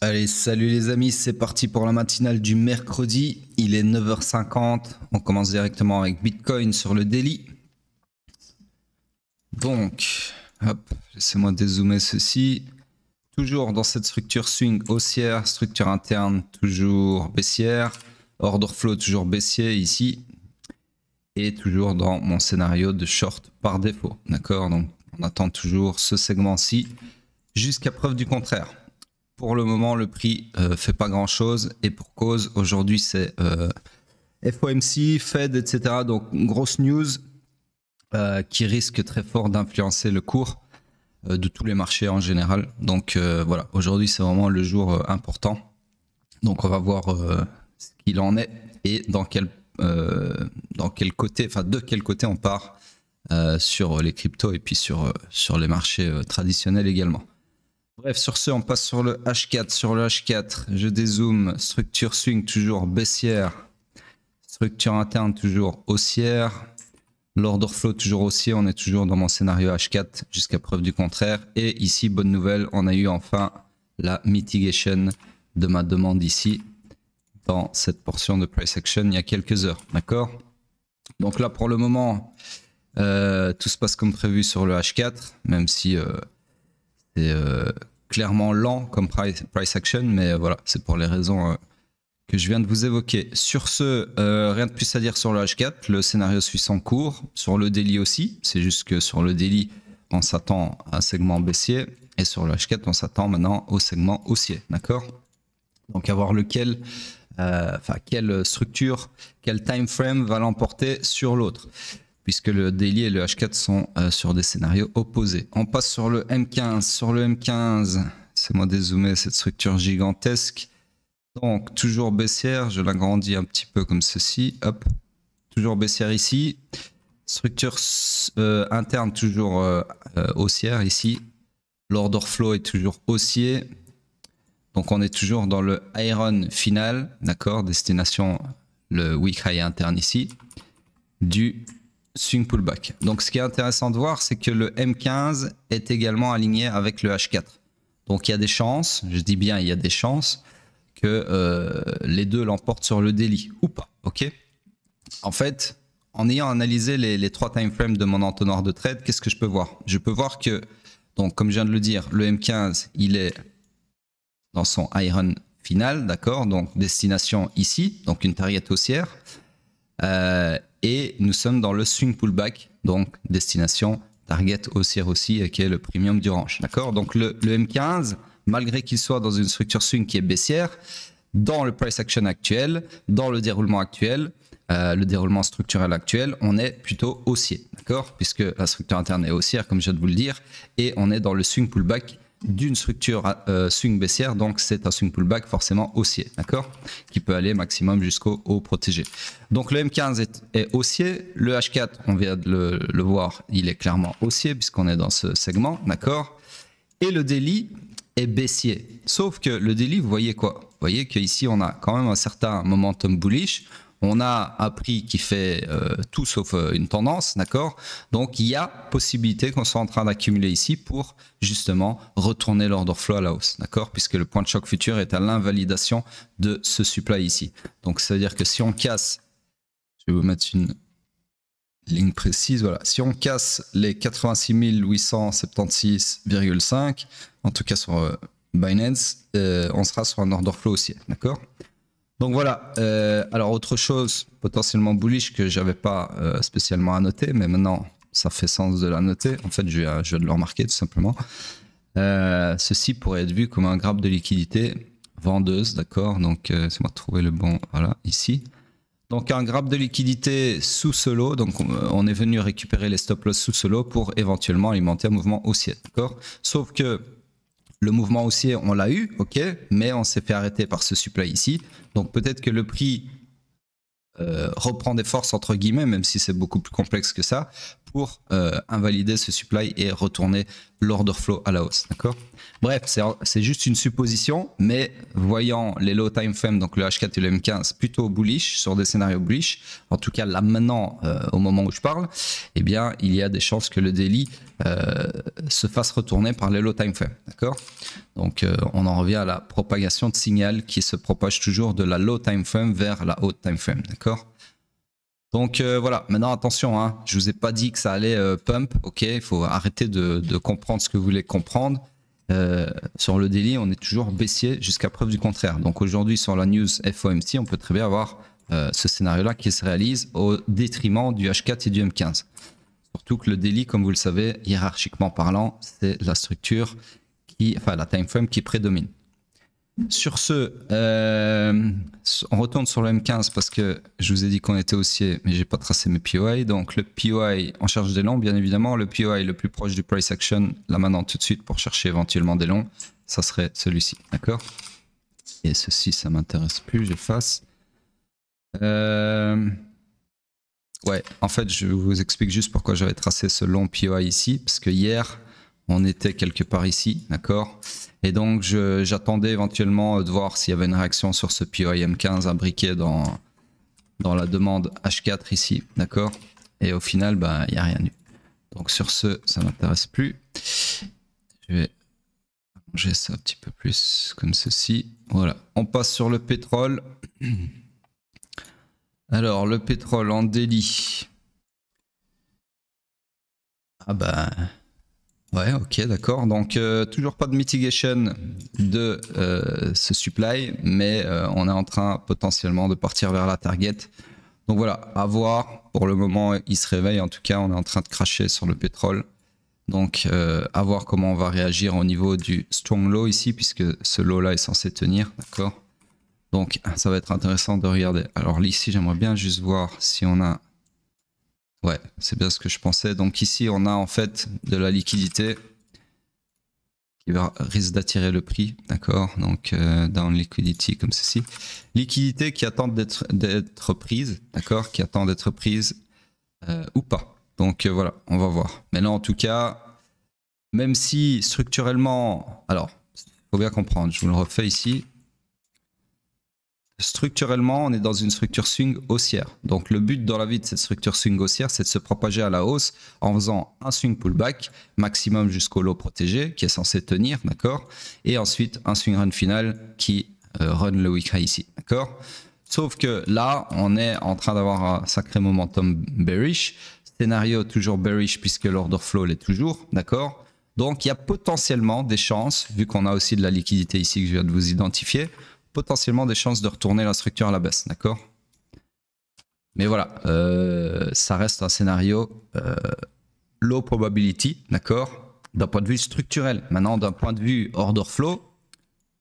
Allez, salut les amis, c'est parti pour la matinale du mercredi. Il est 9h50. On commence directement avec Bitcoin sur le daily. Donc, hop, laissez-moi dézoomer ceci. Toujours dans cette structure swing haussière, structure interne toujours baissière, order flow toujours baissier ici. Et toujours dans mon scénario de short par défaut. D'accord? Donc, on attend toujours ce segment-ci jusqu'à preuve du contraire. Pour le moment, le prix fait pas grand-chose et pour cause, aujourd'hui c'est FOMC, Fed, etc. Donc grosse news qui risque très fort d'influencer le cours de tous les marchés en général. Donc voilà, aujourd'hui c'est vraiment le jour important. Donc on va voir ce qu'il en est et dans quel côté, enfin de quel côté on part sur les cryptos et puis sur les marchés traditionnels également. Bref, sur ce, on passe sur le H4. Sur le H4, je dézoome. Structure swing toujours baissière. Structure interne toujours haussière. L'order flow toujours haussier. On est toujours dans mon scénario H4 jusqu'à preuve du contraire. Et ici, bonne nouvelle, on a eu enfin la mitigation de ma demande ici dans cette portion de price action il y a quelques heures. D'accord? Donc là, pour le moment, tout se passe comme prévu sur le H4, même si... c'est clairement lent comme price action, mais voilà, c'est pour les raisons que je viens de vous évoquer. Sur ce, rien de plus à dire sur le H4, le scénario suit son cours, sur le daily aussi, c'est juste que sur le daily, on s'attend à un segment baissier, et sur le H4, on s'attend maintenant au segment haussier, d'accord? Donc à voir lequel, quelle structure, quel time frame va l'emporter sur l'autre, puisque le daily et le H4 sont sur des scénarios opposés. On passe sur le M15. Sur le M15, c'est moi dézoomer cette structure gigantesque. Donc, toujours baissière, je l'agrandis un petit peu comme ceci. Hop, toujours baissière ici. Structure interne toujours haussière ici. L'order flow est toujours haussier. Donc, on est toujours dans le iron final, d'accord, destination le weak high interne ici, du swing pullback. Donc ce qui est intéressant de voir, c'est que le M15 est également aligné avec le H4. Donc il y a des chances, je dis bien il y a des chances, que les deux l'emportent sur le daily ou pas. Ok. En fait, en ayant analysé les trois time frames de mon entonnoir de trade, qu'est-ce que je peux voir? Je peux voir que, donc comme je viens de le dire, le M15 il est dans son iron final, d'accord, donc destination ici, donc une target haussière. Et nous sommes dans le swing pullback, donc destination target haussière aussi, qui est le premium du range. D'accord? Donc le M15, malgré qu'il soit dans une structure swing qui est baissière, dans le price action actuel, dans le déroulement actuel, le déroulement structurel actuel, on est plutôt haussier. D'accord? Puisque la structure interne est haussière, comme je viens de vous le dire, et on est dans le swing pullback d'une structure swing baissière, donc c'est un swing pullback forcément haussier, d'accord, qui peut aller maximum jusqu'au haut protégé. Donc le M15 est haussier, le H4, on vient de le voir, il est clairement haussier puisqu'on est dans ce segment, d'accord, et le daily est baissier. Sauf que le daily, vous voyez quoi? Vous voyez qu'ici on a quand même un certain momentum bullish. On a un prix qui fait tout sauf une tendance, d'accord? Donc il y a possibilité qu'on soit en train d'accumuler ici pour justement retourner l'order flow à la hausse, d'accord? Puisque le point de choc futur est à l'invalidation de ce supply ici. Donc ça veut dire que si on casse, je vais vous mettre une ligne précise, voilà, si on casse les 86 876,5, en tout cas sur Binance, on sera sur un order flow haussier, d'accord? Donc voilà, alors autre chose potentiellement bullish que j'avais pas spécialement à noter, mais maintenant ça fait sens de la noter. En fait, je viens de le remarquer tout simplement. Ceci pourrait être vu comme un graphe de liquidité vendeuse, d'accord? Donc c'est moi de trouver le bon, voilà, ici. Donc un graphe de liquidité sous ce lot, donc on est venu récupérer les stop loss sous ce lot pour éventuellement alimenter un mouvement haussier, d'accord? Sauf que le mouvement haussier, on l'a eu, ok, mais on s'est fait arrêter par ce supply ici. Donc peut-être que le prix reprend des forces entre guillemets, même si c'est beaucoup plus complexe que ça, pour invalider ce supply et retourner l'order flow à la hausse, d'accord? Bref, c'est juste une supposition, mais voyant les low time frame, donc le H4 et le M15 plutôt bullish, sur des scénarios bullish, en tout cas là maintenant, au moment où je parle, eh bien il y a des chances que le daily se fasse retourner par les low time frame, d'accord? Donc on en revient à la propagation de signal qui se propage toujours de la low time frame vers la haute time frame, d'accord? Donc voilà, maintenant attention, hein, je vous ai pas dit que ça allait pump, ok? Il faut arrêter de comprendre ce que vous voulez comprendre. Sur le daily, on est toujours baissier jusqu'à preuve du contraire. Donc aujourd'hui sur la news FOMC, on peut très bien avoir ce scénario-là qui se réalise au détriment du H4 et du M15. Surtout que le daily, comme vous le savez, hiérarchiquement parlant, c'est la structure enfin la time frame qui prédomine. Sur ce, on retourne sur le M15 parce que je vous ai dit qu'on était haussier, mais j'ai pas tracé mes POI. Donc le POI, on cherche des longs, bien évidemment. Le POI le plus proche du price action, là maintenant tout de suite pour chercher éventuellement des longs, ça serait celui-ci, d'accord? Et ceci, ça m'intéresse plus, j'efface. Ouais, en fait, je vous explique juste pourquoi j'avais tracé ce long POI ici, parce que hier, on était quelque part ici, d'accord? Et donc, j'attendais éventuellement de voir s'il y avait une réaction sur ce POI M15 imbriqué dans la demande H4 ici, d'accord? Et au final, bah, il n'y a rien eu. Donc sur ce, ça ne m'intéresse plus. Je vais allonger ça un petit peu plus comme ceci. Voilà, on passe sur le pétrole. Alors, le pétrole en daily. Ah bah... Ouais, ok, d'accord. Donc, toujours pas de mitigation de ce supply, mais on est en train potentiellement de partir vers la target. Donc voilà, à voir. Pour le moment, il se réveille. En tout cas, on est en train de cracher sur le pétrole. Donc, à voir comment on va réagir au niveau du strong low ici, puisque ce low-là est censé tenir, d'accord? Donc, ça va être intéressant de regarder. Alors, ici, j'aimerais bien juste voir si on a... Ouais, c'est bien ce que je pensais. Donc ici, on a en fait de la liquidité qui risque d'attirer le prix, d'accord? Donc down liquidity comme ceci. Liquidité qui attend d'être prise, d'accord? Qui attend d'être prise ou pas. Donc voilà, on va voir. Mais là, en tout cas, même si structurellement... Alors, il faut bien comprendre, je vous le refais ici. Structurellement, on est dans une structure swing haussière. Donc le but dans la vie de cette structure swing haussière, c'est de se propager à la hausse en faisant un swing pullback maximum jusqu'au low protégé qui est censé tenir, d'accord? Et ensuite un swing run final qui run le week high ici, d'accord? Sauf que là, on est en train d'avoir un sacré momentum bearish. Scénario toujours bearish puisque l'order flow l'est toujours, d'accord? Donc il y a potentiellement des chances, vu qu'on a aussi de la liquidité ici que je viens de vous identifier, potentiellement des chances de retourner la structure à la baisse, d'accord? Mais voilà, ça reste un scénario low probability, d'accord? D'un point de vue structurel. Maintenant, d'un point de vue order flow,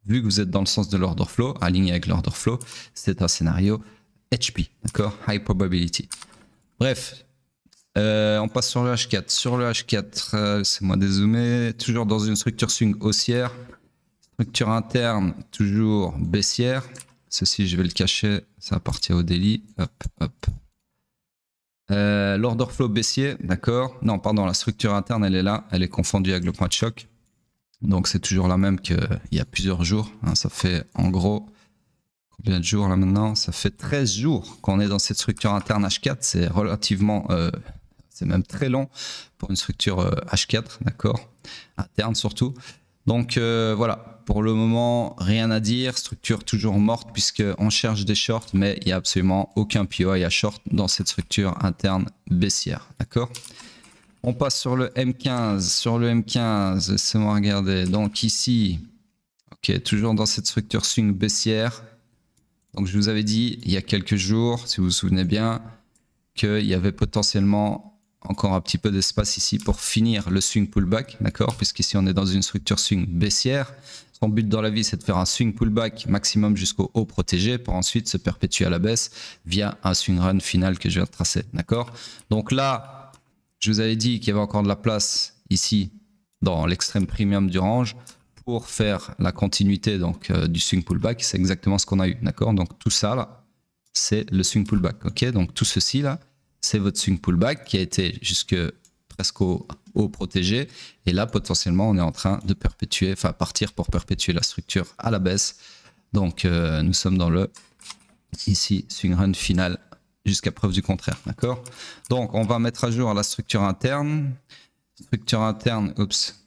vu que vous êtes dans le sens de l'order flow, aligné avec l'order flow, c'est un scénario HP, d'accord? High probability. Bref, on passe sur le H4. Sur le H4, laissez-moi dézoomer, toujours dans une structure swing haussière. Structure interne, toujours baissière. Ceci, je vais le cacher, ça appartient au daily. Hop, hop. L'order flow baissier, d'accord. Non, pardon, la structure interne, elle est là. Elle est confondue avec le point de choc. Donc, c'est toujours la même qu'il y a plusieurs jours. Hein, ça fait en gros, combien de jours là maintenant? Ça fait 13 jours qu'on est dans cette structure interne H4. C'est relativement, c'est même très long pour une structure H4, d'accord. Interne surtout. Donc voilà, pour le moment, rien à dire. Structure toujours morte puisqu'on cherche des shorts, mais il n'y a absolument aucun POI à short dans cette structure interne baissière. D'accord? On passe sur le M15. Sur le M15, laissez-moi regarder. Donc ici, ok, toujours dans cette structure swing baissière. Donc je vous avais dit il y a quelques jours, si vous vous souvenez bien, qu'il y avait potentiellement encore un petit peu d'espace ici pour finir le swing pullback, d'accord? Puisqu'ici on est dans une structure swing baissière. Son but dans la vie, c'est de faire un swing pullback maximum jusqu'au haut protégé pour ensuite se perpétuer à la baisse via un swing run final que je viens de tracer, d'accord? Donc là, je vous avais dit qu'il y avait encore de la place ici dans l'extrême premium du range pour faire la continuité donc du swing pullback. C'est exactement ce qu'on a eu, d'accord? Donc tout ça là, c'est le swing pullback, ok? Donc tout ceci là, c'est votre swing pullback qui a été jusque presque au protégé. Et là, potentiellement, on est en train de perpétuer, enfin partir pour perpétuer la structure à la baisse. Donc, nous sommes dans le, ici, swing run final jusqu'à preuve du contraire. D'accord? Donc, on va mettre à jour la structure interne. structure interne, oups.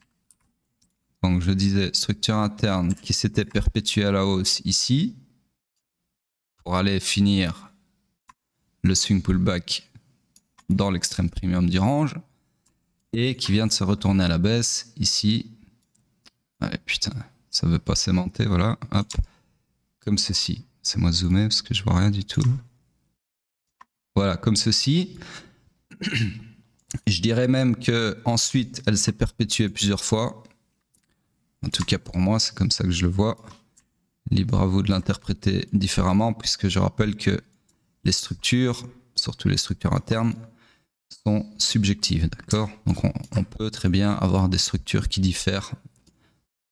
Donc je disais structure interne qui s'était perpétuée à la hausse ici pour aller finir le swing pullback dans l'extrême premium du range et qui vient de se retourner à la baisse ici. Ouais, putain, ça veut pas s'aimanter, voilà, hop, comme ceci. C'est moi zoomer parce que je vois rien du tout. Voilà, comme ceci. Je dirais même que ensuite elle s'est perpétuée plusieurs fois. En tout cas pour moi, c'est comme ça que je le vois. Libre à vous de l'interpréter différemment, puisque je rappelle que les structures, surtout les structures internes, sont subjectives, d'accord? Donc on peut très bien avoir des structures qui diffèrent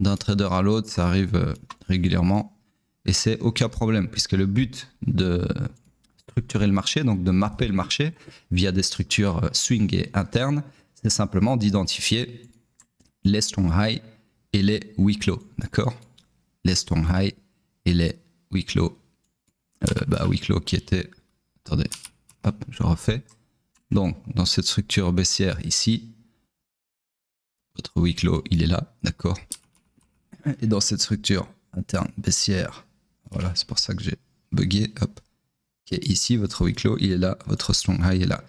d'un trader à l'autre, ça arrive régulièrement, et c'est aucun problème, puisque le but de structurer le marché, donc de mapper le marché via des structures swing et internes, c'est simplement d'identifier les strong high et les weak low, d'accord? Les strong high et les weak low. Weak low qui était... Attendez, hop, je refais. Donc, dans cette structure baissière ici, votre weak low, il est là, d'accord? Et dans cette structure interne baissière, voilà, c'est pour ça que j'ai bugué, hop, qui est ici, votre weak low, il est là, votre strong high est là.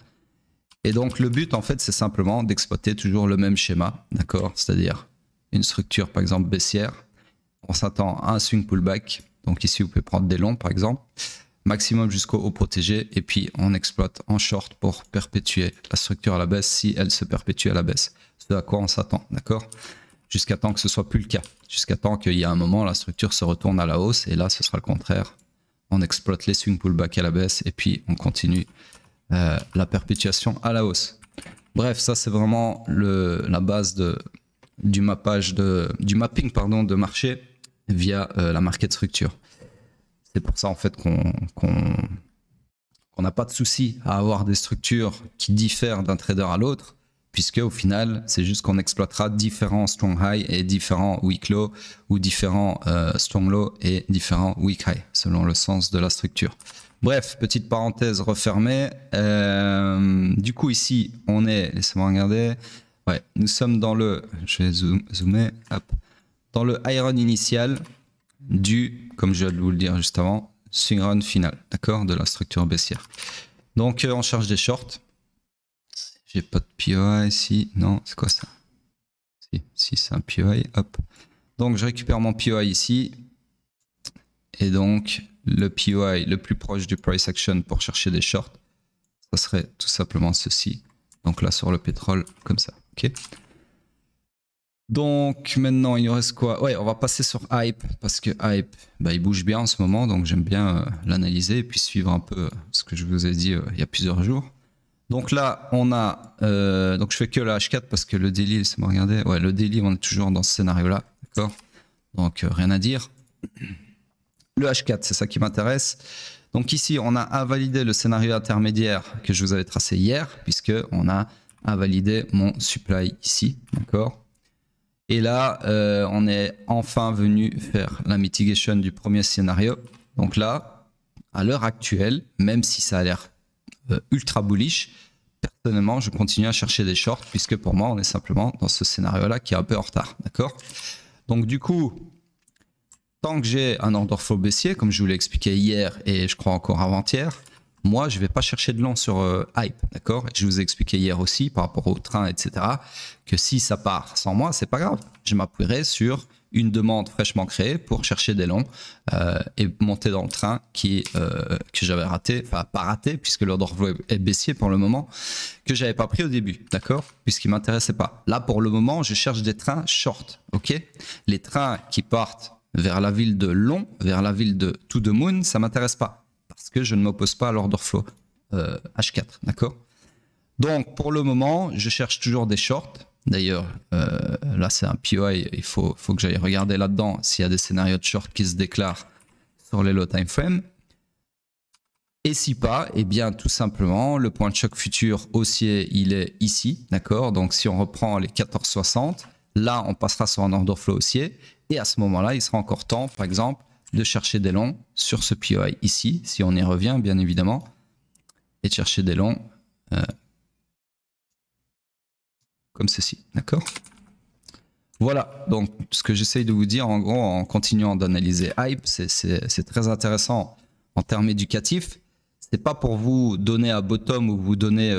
Et donc, le but, en fait, c'est simplement d'exploiter toujours le même schéma, d'accord? C'est-à-dire une structure, par exemple, baissière. On s'attend à un swing pullback. Donc ici, vous pouvez prendre des longs, par exemple. Maximum jusqu'au haut protégé. Et puis, on exploite en short pour perpétuer la structure à la baisse si elle se perpétue à la baisse. Ce à quoi on s'attend, d'accord? Jusqu'à temps que ce soit plus le cas. Jusqu'à temps qu'il y ait un moment, la structure se retourne à la hausse. Et là, ce sera le contraire. On exploite les swing pullback à la baisse. Et puis, on continue la perpétuation à la hausse. Bref, ça, c'est vraiment la base du mapping de marché via la market structure. C'est pour ça en fait qu'on n'a pas de souci à avoir des structures qui diffèrent d'un trader à l'autre, puisque au final c'est juste qu'on exploitera différents strong high et différents weak low, ou différents strong low et différents weak high selon le sens de la structure. Bref, petite parenthèse refermée. Du coup ici on est, laissez-moi regarder. Ouais, nous sommes dans le, je vais zoomer, hop, dans le high run initial du, comme je viens de vous le dire juste avant, swing run final, d'accord, de la structure baissière. Donc on cherche des shorts. J'ai pas de POI ici, non, c'est quoi ça? Si c'est un POI, hop. Donc je récupère mon POI ici, et donc le POI le plus proche du price action pour chercher des shorts, ça serait tout simplement ceci. Donc là sur le pétrole, comme ça. Ok. Donc maintenant il nous reste quoi? Ouais, on va passer sur Hype parce que Hype, il bouge bien en ce moment, donc j'aime bien l'analyser et puis suivre un peu ce que je vous ai dit il y a plusieurs jours. Donc là on a, donc je fais que le H4 parce que le daily, laissez-moi regarder. Ouais, le daily on est toujours dans ce scénario-là, d'accord? Donc rien à dire. Le H4, c'est ça qui m'intéresse. Donc ici on a invalidé le scénario intermédiaire que je vous avais tracé hier, puisque on a invalidé mon supply ici, d'accord? Et là, on est enfin venu faire la mitigation du premier scénario. Donc là, à l'heure actuelle, même si ça a l'air ultra bullish, personnellement, je continue à chercher des shorts puisque pour moi, on est simplement dans ce scénario-là qui est un peu en retard. D'accord? Donc du coup, tant que j'ai un order flow baissier, comme je vous l'ai expliqué hier et je crois encore avant-hier, moi, je ne vais pas chercher de long sur Hype, d'accord? Je vous ai expliqué hier aussi par rapport au train, etc., que si ça part sans moi, c'est pas grave. Je m'appuierai sur une demande fraîchement créée pour chercher des longs et monter dans le train que j'avais raté, enfin pas raté, puisque l'order flow est baissier pour le moment, que j'avais pas pris au début, d'accord? Puisqu'il ne m'intéressait pas. Là, pour le moment, je cherche des trains short, ok? Les trains qui partent vers la ville de Long, vers la ville de To the Moon, ça m'intéresse pas. Parce que je ne m'oppose pas à l'order flow H4, d'accord? Donc pour le moment, je cherche toujours des shorts. D'ailleurs, là c'est un POI, il faut que j'aille regarder là-dedans s'il y a des scénarios de short qui se déclarent sur les low time frame. Et si pas, eh bien tout simplement, le point de choc futur haussier, il est ici, d'accord? Donc si on reprend les 14,60, là on passera sur un order flow haussier. Et à ce moment-là, il sera encore temps, par exemple, de chercher des longs sur ce POI ici, si on y revient bien évidemment, et de chercher des longs comme ceci, d'accord? Voilà, donc ce que j'essaye de vous dire en gros en continuant d'analyser Hype, c'est très intéressant en termes éducatifs. C'est pas pour vous donner un bottom ou vous donner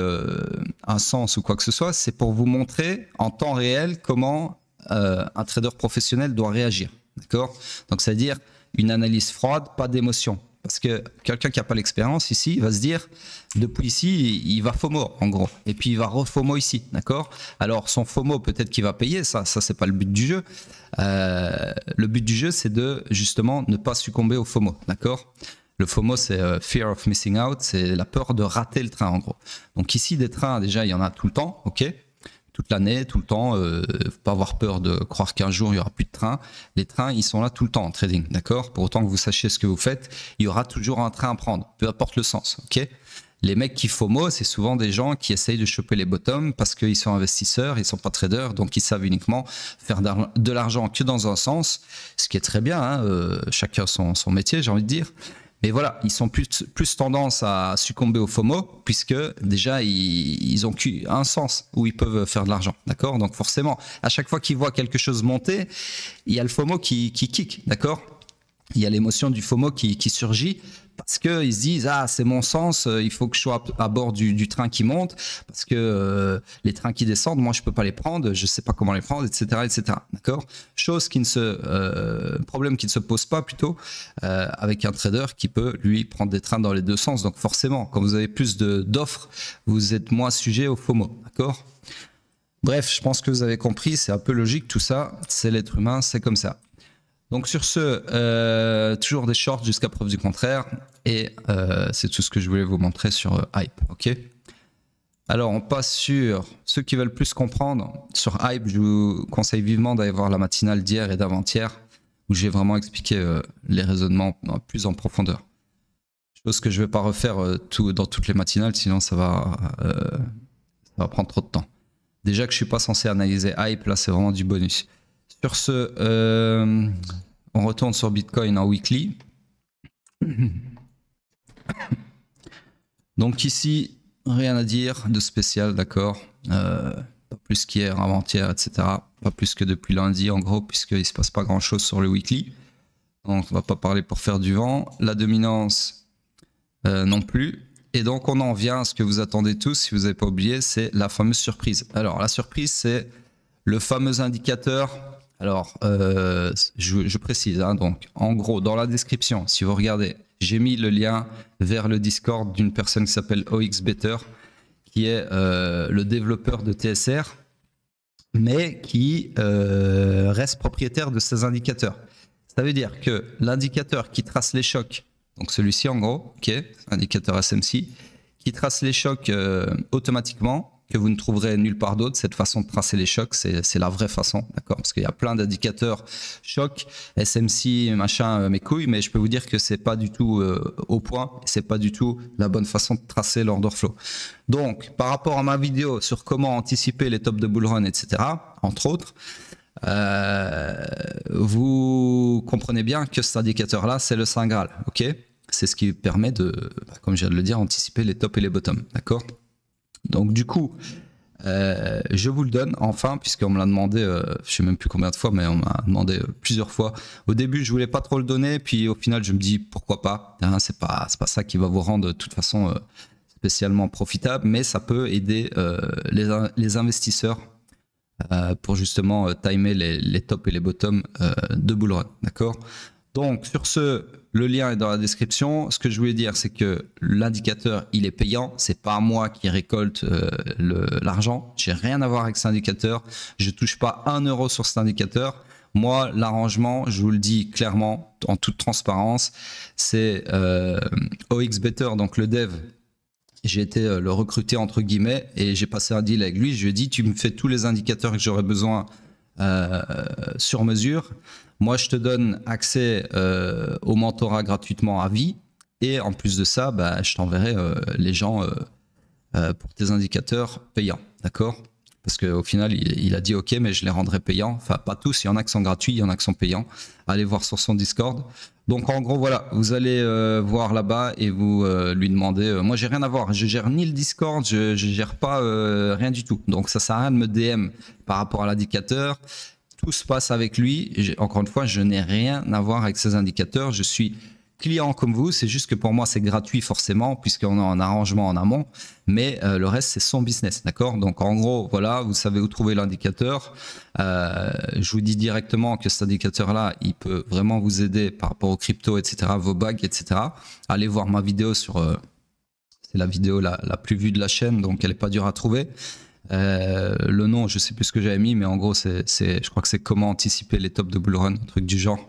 un sens ou quoi que ce soit, c'est pour vous montrer en temps réel comment un trader professionnel doit réagir, d'accord? Donc c'est-à-dire une analyse froide, pas d'émotion. Parce que quelqu'un qui n'a pas l'expérience ici, il va se dire, depuis ici, il va FOMO en gros. Et puis il va re-FOMO ici, d'accord? Alors son FOMO, peut-être qu'il va payer, ça c'est pas le but du jeu. Le but du jeu, c'est de justement ne pas succomber au FOMO, d'accord? Le FOMO, c'est Fear of Missing Out, c'est la peur de rater le train en gros. Donc ici, des trains, déjà, il y en a tout le temps, ok? Toute l'année, tout le temps, faut pas avoir peur de croire qu'un jour il y aura plus de train. Les trains, ils sont là tout le temps en trading, d'accord? Pour autant que vous sachiez ce que vous faites, il y aura toujours un train à prendre, peu importe le sens, ok? Les mecs qui FOMO, c'est souvent des gens qui essayent de choper les bottoms parce qu'ils sont investisseurs, ils sont pas traders, donc ils savent uniquement faire de l'argent que dans un sens, ce qui est très bien, hein, chacun son métier, j'ai envie de dire. Mais voilà, ils sont plus tendance à succomber au FOMO, puisque déjà, ils ont qu'un sens où ils peuvent faire de l'argent, d'accord? Donc forcément, à chaque fois qu'ils voient quelque chose monter, il y a le FOMO qui kick, d'accord? Il y a l'émotion du FOMO qui surgit, parce qu'ils se disent, ah, c'est mon sens, il faut que je sois à bord du train qui monte, parce que les trains qui descendent, moi, je peux pas les prendre, je sais pas comment les prendre, etc., etc., d'accord? Problème qui ne se pose pas plutôt avec un trader qui peut, lui, prendre des trains dans les deux sens. Donc forcément, quand vous avez plus d'offres, vous êtes moins sujet au FOMO, d'accord? Bref, je pense que vous avez compris, c'est un peu logique tout ça, c'est l'être humain, c'est comme ça. Donc sur ce, toujours des shorts jusqu'à preuve du contraire, et c'est tout ce que je voulais vous montrer sur Hype, ok? Alors on passe sur ceux qui veulent plus comprendre. Sur Hype, je vous conseille vivement d'aller voir la matinale d'hier et d'avant-hier, où j'ai vraiment expliqué les raisonnements plus en profondeur. Chose que je ne vais pas refaire dans toutes les matinales, sinon ça va prendre trop de temps. Déjà que je ne suis pas censé analyser Hype, là c'est vraiment du bonus. Sur ce, on retourne sur Bitcoin en weekly. Donc ici, rien à dire de spécial, d'accord. Pas plus qu'hier, avant-hier, etc. Pas plus que depuis lundi, en gros, puisqu'il ne se passe pas grand-chose sur le weekly. Donc on ne va pas parler pour faire du vent. La dominance, non plus. Et donc on en vient à ce que vous attendez tous, si vous n'avez pas oublié, c'est la fameuse surprise. Alors la surprise, c'est le fameux indicateur. Alors, je précise, hein, donc en gros, dans la description, si vous regardez, j'ai mis le lien vers le Discord d'une personne qui s'appelle OXBetter, qui est le développeur de TSR, mais qui reste propriétaire de ces indicateurs. Ça veut dire que l'indicateur qui trace les chocs, donc celui-ci en gros, ok, indicateur SMC, qui trace les chocs automatiquement, que vous ne trouverez nulle part d'autre. Cette façon de tracer les chocs, c'est la vraie façon, d'accord? Parce qu'il y a plein d'indicateurs chocs, SMC, machin, mes couilles, mais je peux vous dire que c'est pas du tout au point, c'est pas du tout la bonne façon de tracer l'order flow. Donc, par rapport à ma vidéo sur comment anticiper les tops de bull run, etc., entre autres, vous comprenez bien que cet indicateur-là, c'est le Saint Graal, ok? C'est ce qui permet de, comme je viens de le dire, anticiper les tops et les bottoms, d'accord? Donc du coup, je vous le donne enfin, puisqu'on me l'a demandé, je sais même plus combien de fois, mais on m'a demandé plusieurs fois. Au début, je voulais pas trop le donner, puis au final, je me dis pourquoi pas. Hein, c'est pas ça qui va vous rendre de toute façon spécialement profitable, mais ça peut aider les investisseurs pour justement timer les tops et les bottoms de bull run, d'accord? Donc sur ce, le lien est dans la description. Ce que je voulais dire, c'est que l'indicateur, il est payant. C'est pas moi qui récolte l'argent. J'ai rien à voir avec cet indicateur. Je touche pas 1 euro sur cet indicateur. Moi, l'arrangement, je vous le dis clairement, en toute transparence, c'est OXBetter, donc le dev. J'ai été le recruter entre guillemets et j'ai passé un deal avec lui. Je lui ai dit, tu me fais tous les indicateurs que j'aurais besoin sur mesure. Moi, je te donne accès au mentorat gratuitement à vie. Et en plus de ça, bah, je t'enverrai les gens pour tes indicateurs payants. D'accord? parce qu'au final, il a dit ok, mais je les rendrai payants. Enfin, pas tous, il y en a qui sont gratuits, il y en a qui sont payants. Allez voir sur son Discord. Donc en gros, voilà, vous allez voir là-bas et vous lui demandez. Moi, j'ai rien à voir, je gère ni le Discord, je gère pas rien du tout. Donc ça sert à rien de me DM par rapport à l'indicateur. Tout se passe avec lui. Encore une fois, je n'ai rien à voir avec ces indicateurs. Je suis client comme vous, c'est juste que pour moi c'est gratuit forcément puisqu'on a un arrangement en amont, mais le reste c'est son business, d'accord? Donc en gros, voilà, vous savez où trouver l'indicateur. Je vous dis directement que cet indicateur là, il peut vraiment vous aider par rapport aux crypto, etc., vos bagues, etc. Allez voir ma vidéo sur... c'est la vidéo la plus vue de la chaîne, donc elle n'est pas dure à trouver. Le nom, je sais plus ce que j'avais mis, mais en gros, je crois que c'est comment anticiper les tops de bull run, un truc du genre.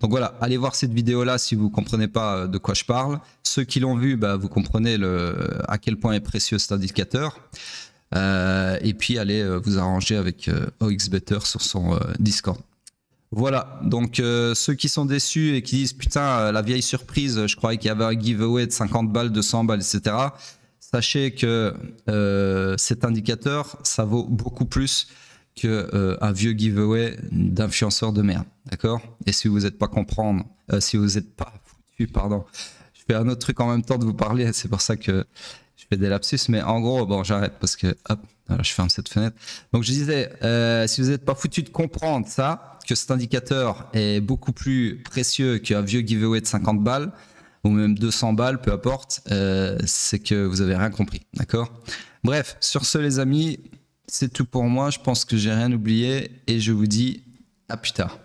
Donc voilà, allez voir cette vidéo-là si vous ne comprenez pas de quoi je parle. Ceux qui l'ont vu, bah, vous comprenez à quel point est précieux cet indicateur. Et puis allez vous arranger avec OXBetter sur son Discord. Voilà, donc ceux qui sont déçus et qui disent putain la vieille surprise, je croyais qu'il y avait un giveaway de 50 balles, 200 balles, etc. Sachez que cet indicateur, ça vaut beaucoup plus qu'un vieux giveaway d'influenceurs de merde, d'accord? Et si vous n'êtes pas si vous n'êtes pas foutu, pardon, je fais un autre truc en même temps de vous parler, c'est pour ça que je fais des lapsus, mais en gros, bon, j'arrête parce que, hop, voilà, je ferme cette fenêtre. Donc je disais, si vous n'êtes pas foutu de comprendre ça, que cet indicateur est beaucoup plus précieux qu'un vieux giveaway de 50 balles, ou même 200 balles, peu importe, c'est que vous avez rien compris, d'accord? Bref, sur ce les amis, c'est tout pour moi, je pense que j'ai rien oublié et je vous dis à plus tard.